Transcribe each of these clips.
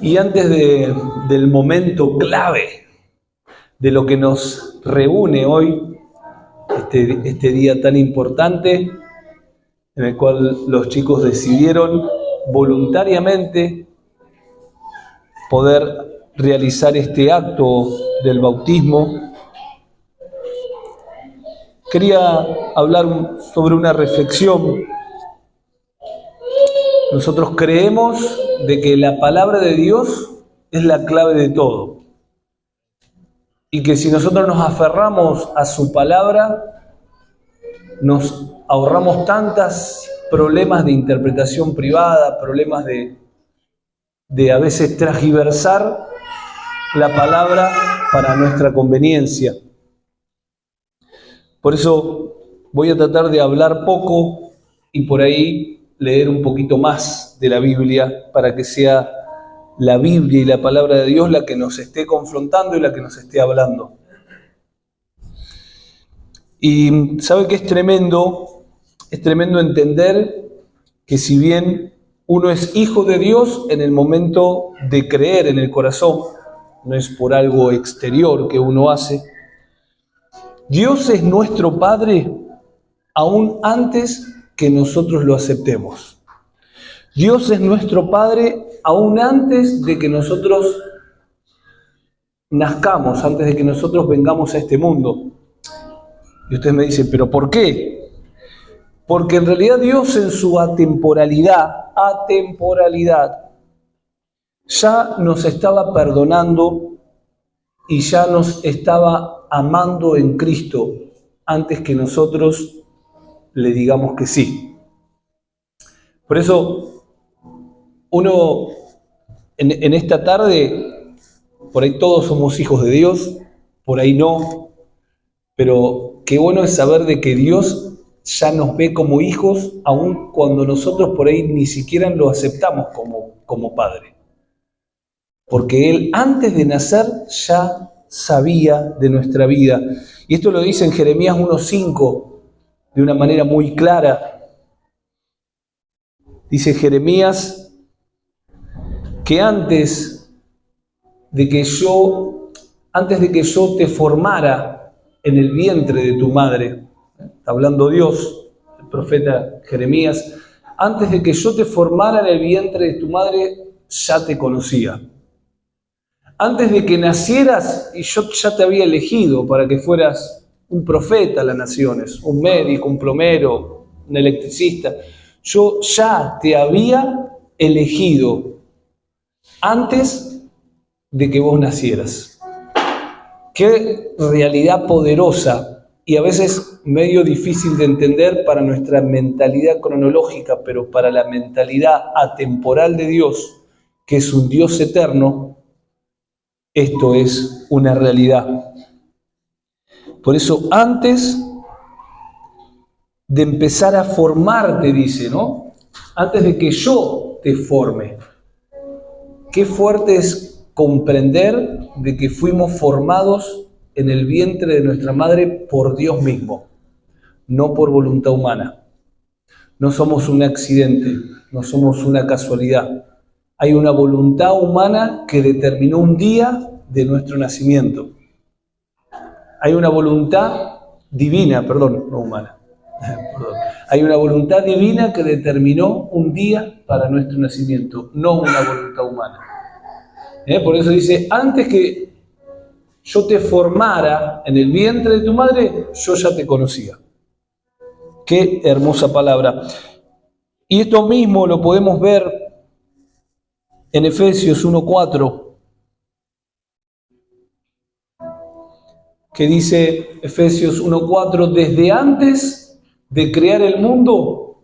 Y antes del momento clave de lo que nos reúne hoy, este día tan importante, en el cual los chicos decidieron voluntariamente poder realizar este acto del bautismo, quería hablar sobre una reflexión. Nosotros creemos de que la palabra de Dios es la clave de todo. Y que si nosotros nos aferramos a su palabra, nos ahorramos tantos problemas de interpretación privada, problemas de a veces transgiversar la palabra para nuestra conveniencia. Por eso voy a tratar de hablar poco y por ahí leer un poquito más de la Biblia para que sea la Biblia y la palabra de Dios la que nos esté confrontando y la que nos esté hablando. Y ¿sabe qué es tremendo? Es tremendo entender que si bien uno es hijo de Dios en el momento de creer en el corazón, no es por algo exterior que uno hace, Dios es nuestro Padre aún antes que nosotros lo aceptemos. Dios es nuestro Padre aún antes de que nosotros nazcamos, antes de que nosotros vengamos a este mundo. Y usted me dice, ¿pero por qué? Porque en realidad Dios en su atemporalidad, ya nos estaba perdonando y ya nos estaba amando en Cristo antes que nosotros le digamos que sí. Por eso, uno en esta tarde, por ahí todos somos hijos de Dios, por ahí no, pero qué bueno es saber de que Dios ya nos ve como hijos, aun cuando nosotros por ahí ni siquiera lo aceptamos como Padre. Porque Él antes de nacer ya sabía de nuestra vida. Y esto lo dice en Jeremías 1:5 de una manera muy clara. Dice Jeremías que antes de que yo te formara en el vientre de tu madre, está hablando Dios, el profeta Jeremías, antes de que yo te formara en el vientre de tu madre, ya te conocía. Antes de que nacieras, y yo ya te había elegido para que fueras un profeta a las naciones, un médico, un plomero, un electricista. Yo ya te había elegido antes de que vos nacieras. Qué realidad poderosa y a veces medio difícil de entender para nuestra mentalidad cronológica, pero para la mentalidad atemporal de Dios, que es un Dios eterno, esto es una realidad. Por eso antes de empezar a formarte, dice, ¿no? Antes de que yo te forme. Qué fuerte es comprender de que fuimos formados en el vientre de nuestra madre por Dios mismo, no por voluntad humana. No somos un accidente, no somos una casualidad. Hay una voluntad humana que determinó un día de nuestro nacimiento. Hay una voluntad divina, no humana. Hay una voluntad divina que determinó un día para nuestro nacimiento, no una voluntad humana. Por eso dice, antes que yo te formara en el vientre de tu madre, yo ya te conocía. Qué hermosa palabra. Y esto mismo lo podemos ver en Efesios 1:4, que dice Efesios 1:4, desde antes de crear el mundo,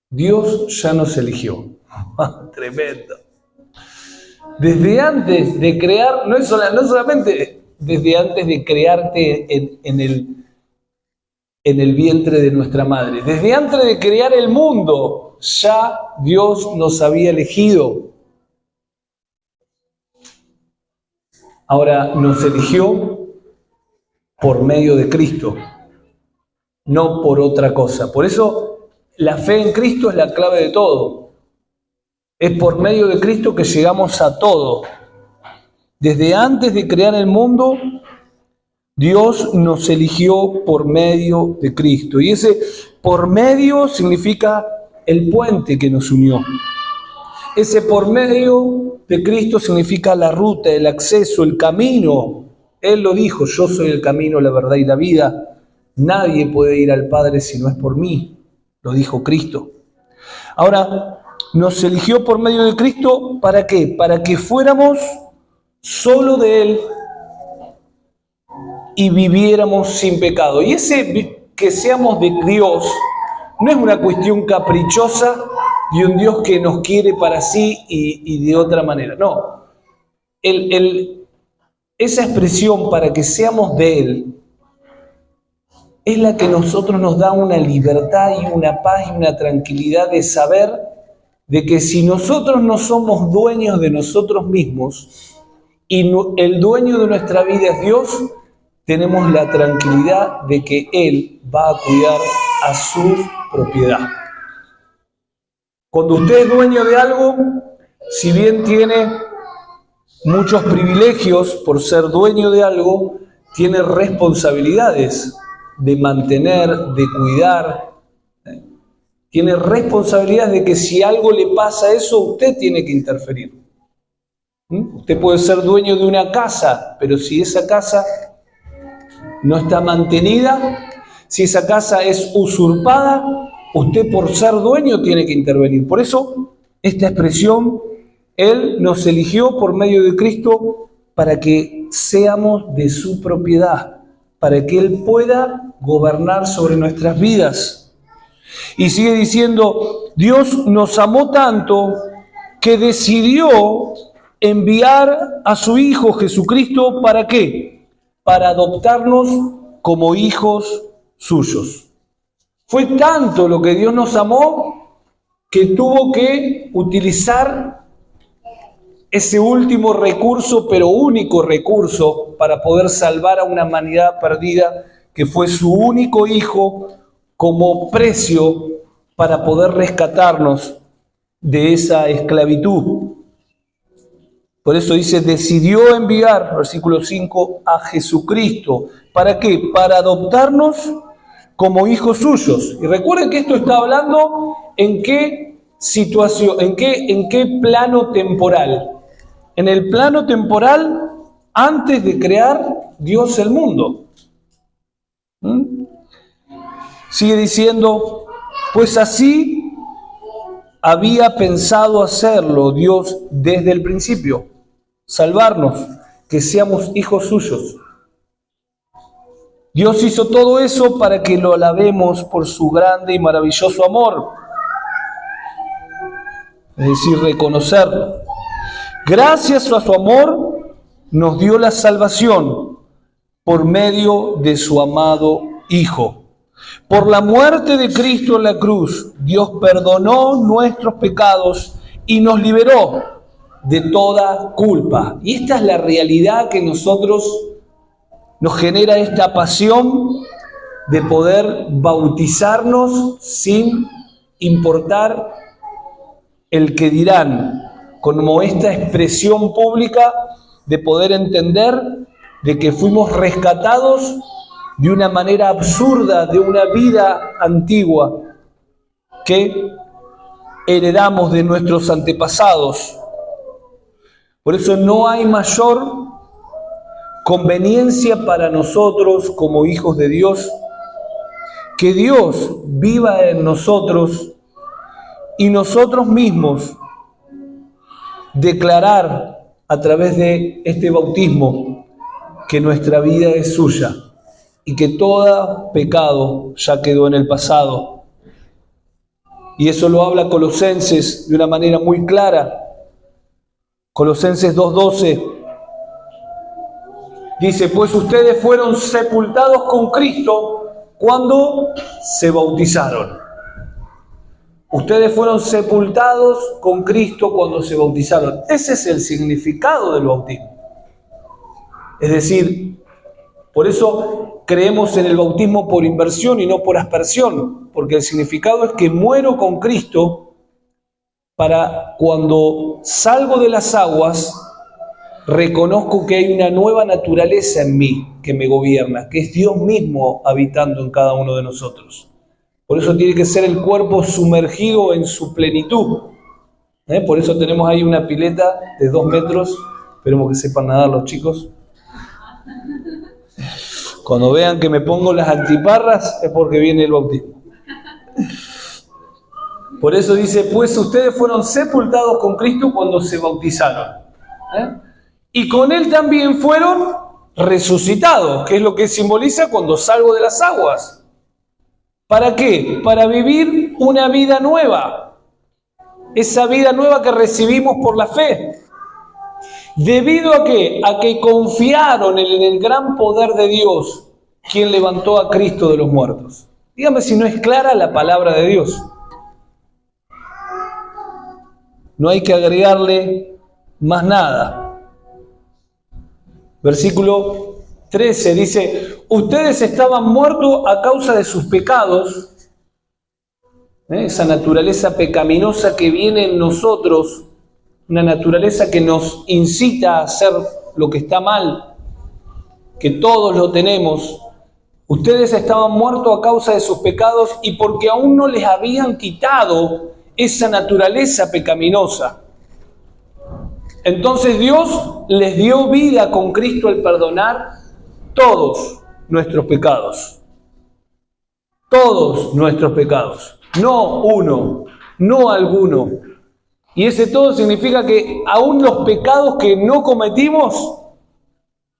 Dios ya nos eligió. Tremendo. Desde antes de crear, no solamente desde antes de crearte en el vientre de nuestra madre, desde antes de crear el mundo, ya Dios nos había elegido. Ahora nos eligió por medio de Cristo, no por otra cosa. Por eso la fe en Cristo es la clave de todo. Es por medio de Cristo que llegamos a todo. Desde antes de crear el mundo, Dios nos eligió por medio de Cristo. Y ese por medio significa el puente que nos unió. Ese por medio de Cristo significa la ruta, el acceso, el camino. Él lo dijo: yo soy el camino, la verdad y la vida. Nadie puede ir al Padre si no es por mí. Lo dijo Cristo. Ahora, nos eligió por medio de Cristo, ¿para qué? Para que fuéramos solo de Él y viviéramos sin pecado. Y ese que seamos de Dios no es una cuestión caprichosa de un Dios que nos quiere para sí y de otra manera. No. Esa expresión, para que seamos de Él, es la que a nosotros nos da una libertad y una paz y una tranquilidad de saber de que si nosotros no somos dueños de nosotros mismos y el dueño de nuestra vida es Dios, tenemos la tranquilidad de que Él va a cuidar a su propiedad. Cuando usted es dueño de algo, si bien tiene muchos privilegios por ser dueño de algo, tiene responsabilidades de mantener, de cuidar. Tiene responsabilidad de que si algo le pasa a eso, usted tiene que interferir. Usted puede ser dueño de una casa, pero si esa casa no está mantenida, si esa casa es usurpada, usted por ser dueño tiene que intervenir. Por eso, esta expresión, Él nos eligió por medio de Cristo para que seamos de su propiedad, para que Él pueda gobernar sobre nuestras vidas. Y sigue diciendo: Dios nos amó tanto que decidió enviar a su Hijo Jesucristo, ¿para qué? Para adoptarnos como hijos suyos. Fue tanto lo que Dios nos amó que tuvo que utilizar ese último recurso, pero único recurso, para poder salvar a una humanidad perdida, que fue su único Hijo, como precio para poder rescatarnos de esa esclavitud. Por eso dice: decidió enviar, versículo 5, a Jesucristo. ¿Para qué? Para adoptarnos como hijos suyos. Y recuerden que esto está hablando en qué situación, en qué plano temporal. En el plano temporal, antes de crear Dios el mundo. Sigue diciendo: pues así había pensado hacerlo Dios desde el principio, salvarnos, que seamos hijos suyos. Dios hizo todo eso para que lo alabemos por su grande y maravilloso amor. Es decir, reconocerlo. Gracias a su amor nos dio la salvación por medio de su amado Hijo. Por la muerte de Cristo en la cruz, Dios perdonó nuestros pecados y nos liberó de toda culpa. Y esta es la realidad que nos genera esta pasión de poder bautizarnos sin importar el que dirán, como esta expresión pública de poder entender de que fuimos rescatados de una manera absurda, de una vida antigua que heredamos de nuestros antepasados. Por eso no hay mayor conveniencia para nosotros como hijos de Dios que Dios viva en nosotros y nosotros mismos declarar a través de este bautismo que nuestra vida es suya y que todo pecado ya quedó en el pasado. Y eso lo habla Colosenses de una manera muy clara. Colosenses 2:12 dice: pues ustedes fueron sepultados con Cristo cuando se bautizaron. Ustedes fueron sepultados con Cristo cuando se bautizaron. Ese es el significado del bautismo. Es decir, por eso creemos en el bautismo por inmersión y no por aspersión, porque el significado es que muero con Cristo para cuando salgo de las aguas, reconozco que hay una nueva naturaleza en mí que me gobierna, que es Dios mismo habitando en cada uno de nosotros. Por eso tiene que ser el cuerpo sumergido en su plenitud. Por eso tenemos ahí una pileta de 2 metros. Esperemos que sepan nadar los chicos. Cuando vean que me pongo las antiparras es porque viene el bautismo. Por eso dice, pues ustedes fueron sepultados con Cristo cuando se bautizaron. Y con Él también fueron resucitados, que es lo que simboliza cuando salgo de las aguas. ¿Para qué? Para vivir una vida nueva. Esa vida nueva que recibimos por la fe. ¿Debido a qué? A que confiaron en el gran poder de Dios, quien levantó a Cristo de los muertos. Dígame si no es clara la palabra de Dios. No hay que agregarle más nada. Versículo 13 dice, ustedes estaban muertos a causa de sus pecados, esa naturaleza pecaminosa que viene en nosotros, una naturaleza que nos incita a hacer lo que está mal, que todos lo tenemos. Ustedes estaban muertos a causa de sus pecados y porque aún no les habían quitado esa naturaleza pecaminosa. Entonces Dios les dio vida con Cristo al perdonar todos nuestros pecados. Todos nuestros pecados. No uno, no alguno. Y ese todo significa que aún los pecados que no cometimos,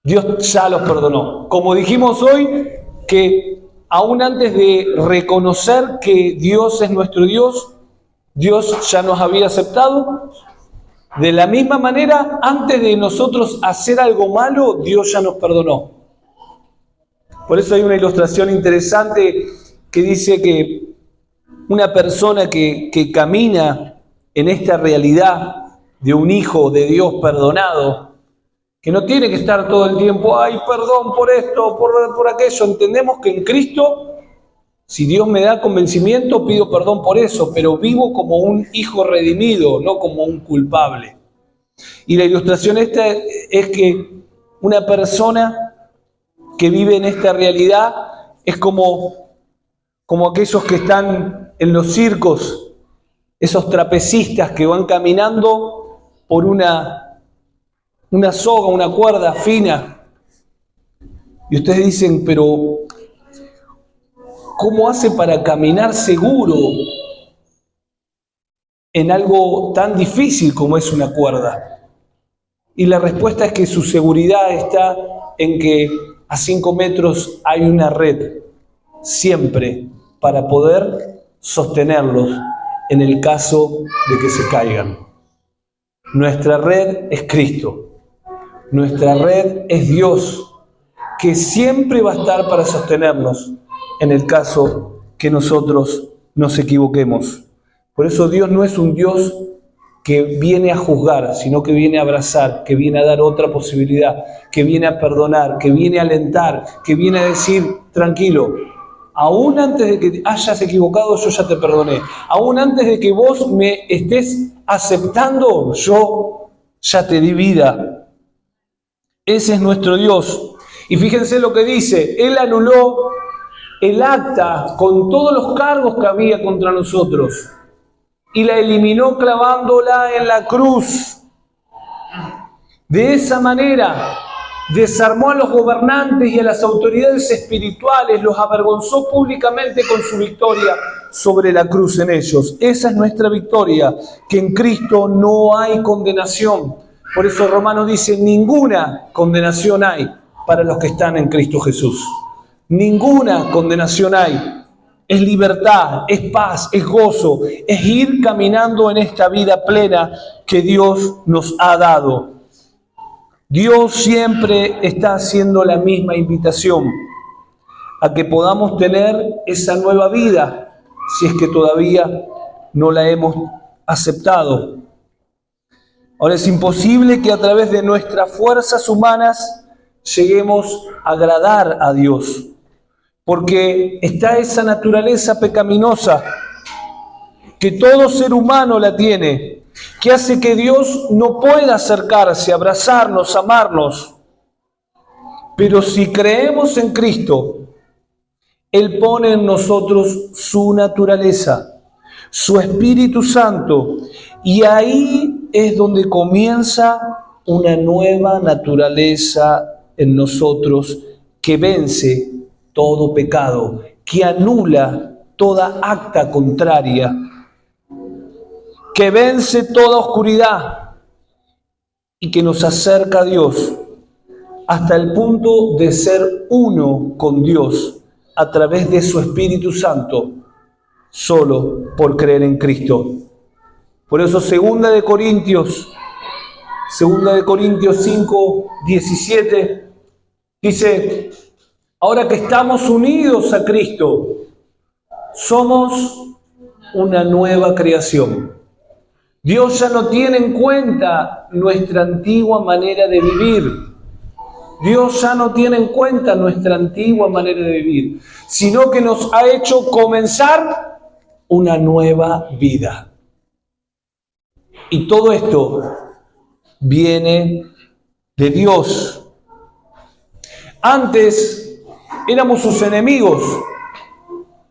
Dios ya los perdonó. Como dijimos hoy, que aún antes de reconocer que Dios es nuestro Dios, Dios ya nos había aceptado. De la misma manera, antes de nosotros hacer algo malo, Dios ya nos perdonó. Por eso hay una ilustración interesante que dice que una persona que camina en esta realidad de un hijo de Dios perdonado, que no tiene que estar todo el tiempo, ay, perdón por esto, por aquello. Entendemos que en Cristo, si Dios me da convencimiento, pido perdón por eso, pero vivo como un hijo redimido, no como un culpable. Y la ilustración esta es que una persona que vive en esta realidad es como aquellos que están en los circos, esos trapecistas que van caminando por una soga, una cuerda fina. Y ustedes dicen, pero ¿cómo hace para caminar seguro en algo tan difícil como es una cuerda? Y la respuesta es que su seguridad está en que a 5 metros hay una red, siempre, para poder sostenerlos en el caso de que se caigan. Nuestra red es Cristo. Nuestra red es Dios, que siempre va a estar para sostenernos en el caso que nosotros nos equivoquemos. Por eso Dios no es un Dios que viene a juzgar, sino que viene a abrazar, que viene a dar otra posibilidad, que viene a perdonar, que viene a alentar, que viene a decir, tranquilo, aún antes de que hayas equivocado, yo ya te perdoné. Aún antes de que vos me estés aceptando, yo ya te di vida. Ese es nuestro Dios. Y fíjense lo que dice, Él anuló el acta con todos los cargos que había contra nosotros y la eliminó clavándola en la cruz. De esa manera desarmó a los gobernantes y a las autoridades espirituales, los avergonzó públicamente con su victoria sobre la cruz en ellos. Esa es nuestra victoria, que en Cristo no hay condenación. Por eso Romanos dice, ninguna condenación hay para los que están en Cristo Jesús. Ninguna condenación hay. Es libertad, es paz, es gozo, es ir caminando en esta vida plena que Dios nos ha dado. Dios siempre está haciendo la misma invitación a que podamos tener esa nueva vida, si es que todavía no la hemos aceptado. Ahora es imposible que a través de nuestras fuerzas humanas lleguemos a agradar a Dios, porque está esa naturaleza pecaminosa que todo ser humano la tiene, que hace que Dios no pueda acercarse, abrazarnos, amarnos. Pero si creemos en Cristo, Él pone en nosotros su naturaleza, su Espíritu Santo, y ahí es donde comienza una nueva naturaleza en nosotros que vence todo pecado, que anula toda acta contraria, que vence toda oscuridad y que nos acerca a Dios hasta el punto de ser uno con Dios a través de su Espíritu Santo, solo por creer en Cristo. Por eso 2 Corintios 5:17 dice: ahora que estamos unidos a Cristo, somos una nueva creación. Dios ya no tiene en cuenta nuestra antigua manera de vivir. Dios ya no tiene en cuenta nuestra antigua manera de vivir, sino que nos ha hecho comenzar una nueva vida. Y todo esto viene de Dios. Antes éramos sus enemigos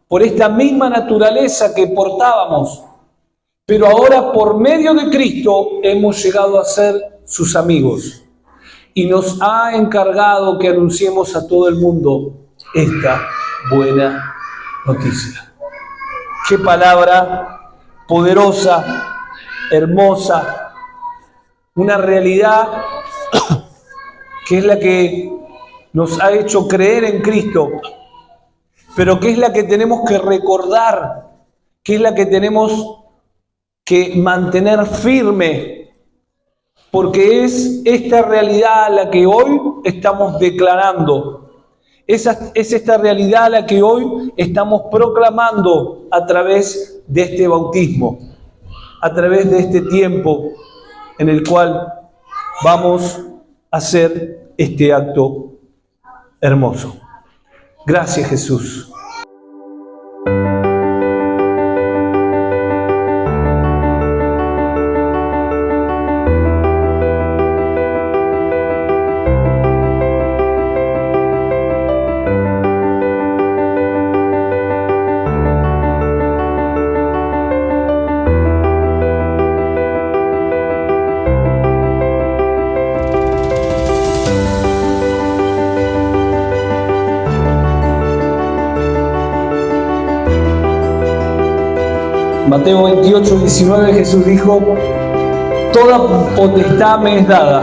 por esta misma naturaleza que portábamos, pero ahora por medio de Cristo hemos llegado a ser sus amigos. Y nos ha encargado que anunciemos a todo el mundo esta buena noticia. Qué palabra poderosa, hermosa, una realidad que es la que nos ha hecho creer en Cristo, pero que es la que tenemos que recordar, que es la que tenemos que mantener firme, porque es esta realidad la que hoy estamos declarando. Es esta realidad la que hoy estamos proclamando a través de este bautismo, a través de este tiempo en el cual vamos a hacer este acto hermoso. Gracias, Jesús. Mateo 28:19, Jesús dijo: toda potestad me es dada,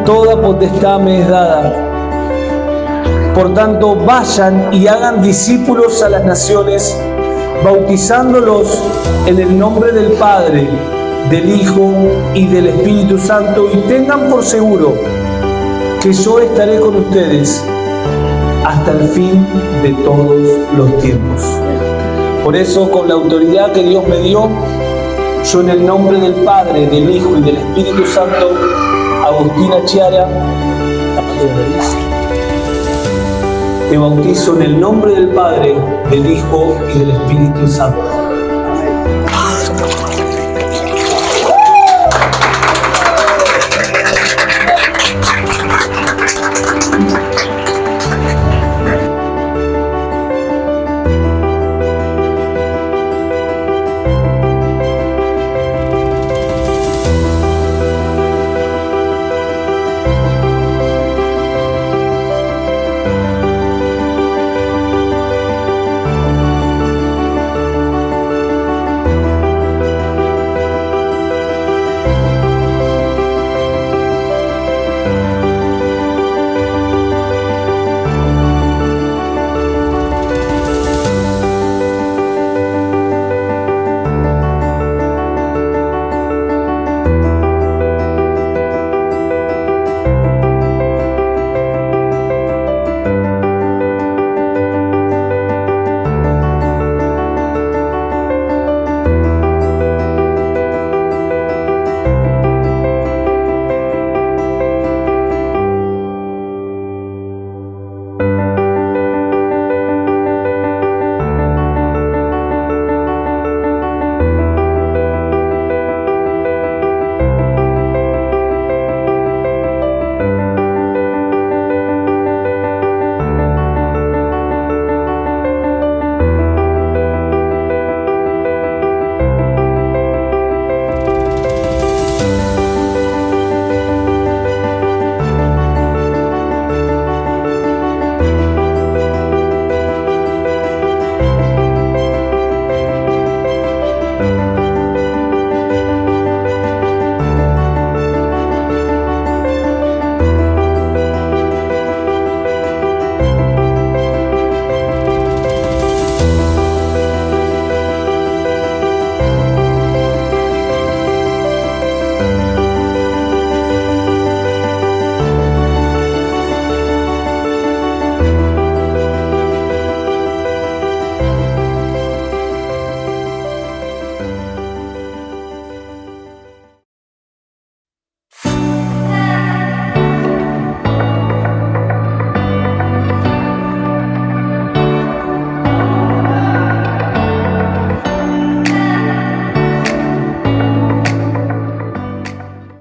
toda potestad me es dada. Por tanto, vayan y hagan discípulos a las naciones, bautizándolos en el nombre del Padre, del Hijo y del Espíritu Santo, y tengan por seguro que yo estaré con ustedes hasta el fin de todos los tiempos. Por eso, con la autoridad que Dios me dio, yo en el nombre del Padre, del Hijo y del Espíritu Santo, Agustina Chiara, te bautizo en el nombre del Padre, del Hijo y del Espíritu Santo.